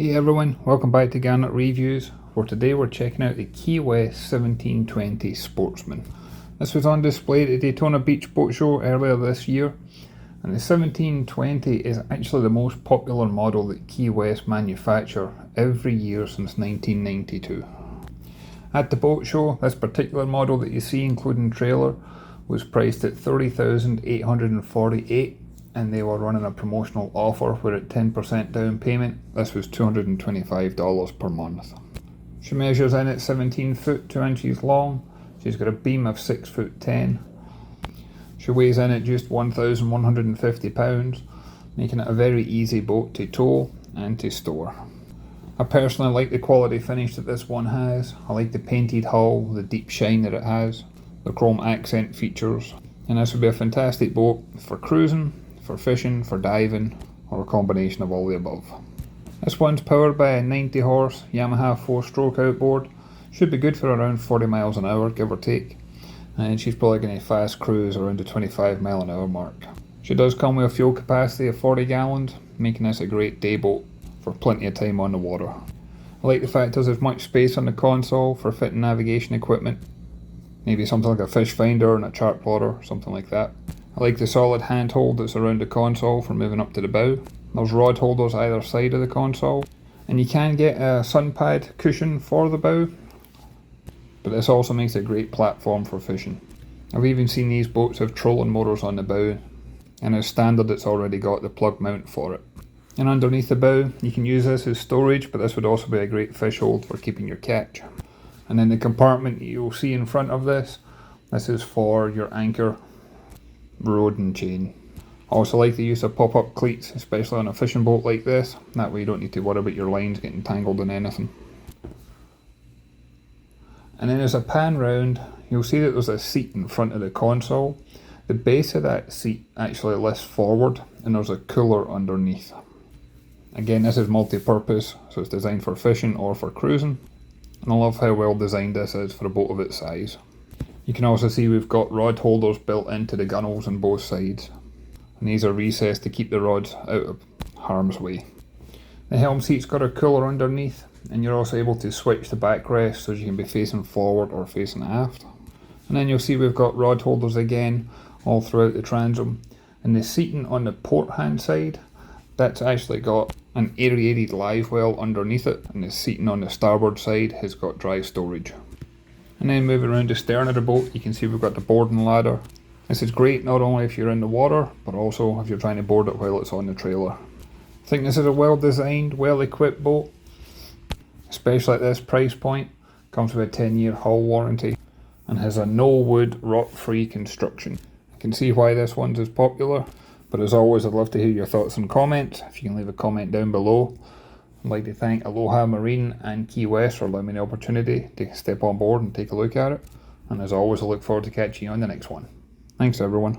Hey everyone, welcome back to Garnock Reviews. For today we're checking out the Key West 1720 Sportsman. This was on display at the Daytona Beach Boat Show earlier this year, and the 1720 is actually the most popular model that Key West manufacture every year since 1992. At the boat show, this particular model that you see, including trailer, was priced at $30,848, and they were running a promotional offer where at 10% down payment, this was $225 per month. She measures in at 17 foot 2 inches long. She's got a beam of 6 foot 10. She weighs in at just 1,150 pounds, making it a very easy boat to tow and to store. I personally like the quality finish that this one has. I like the painted hull, the deep shine that it has, the chrome accent features, and this would be a fantastic boat for cruising, for fishing, for diving, or a combination of all the above. This one's powered by a 90 horse Yamaha 4-stroke outboard. Should be good for around 40 miles an hour, give or take, and she's probably going to fast cruise around the 25 mile an hour mark. She does come with a fuel capacity of 40 gallons, making this a great day boat for plenty of time on the water. I like the fact there's as much space on the console for fitting navigation equipment, maybe something like a fish finder and a chart plotter, something like that. I like the solid handhold that's around the console for moving up to the bow. There's rod holders either side of the console, and you can get a sun pad cushion for the bow, but this also makes it a great platform for fishing. I've even seen these boats have trolling motors on the bow, and as standard it's already got the plug mount for it. And underneath the bow you can use this as storage, but this would also be a great fish hold for keeping your catch. And then the compartment you'll see in front of this is for your anchor, rod and chain. I also like the use of pop-up cleats, especially on a fishing boat like this. That way you don't need to worry about your lines getting tangled in anything. And then as I pan round, you'll see that there's a seat in front of the console. The base of that seat actually lifts forward, and there's a cooler underneath. Again, this is multi-purpose, so it's designed for fishing or for cruising. And I love how well designed this is for a boat of its size. You can also see we've got rod holders built into the gunnels on both sides, and these are recessed to keep the rods out of harm's way. The helm seat's got a cooler underneath, and you're also able to switch the backrest so you can be facing forward or facing aft. And then you'll see we've got rod holders again all throughout the transom, and the seating on the port hand side, that's actually got an aerated live well underneath it, and the seating on the starboard side has got dry storage. And then moving around the stern of the boat, you can see we've got the boarding ladder. This is great not only if you're in the water, but also if you're trying to board it while it's on the trailer. I think this is a well designed, well equipped boat, especially at this price point. Comes with a 10-year hull warranty and has a no wood rot free construction. I can see why this one's as popular, but as always I'd love to hear your thoughts and comments. If you can leave a comment down below. I'd like to thank Aloha Marine and Key West for allowing me the opportunity to step on board and take a look at it. And as always, I look forward to catching you on the next one. Thanks everyone.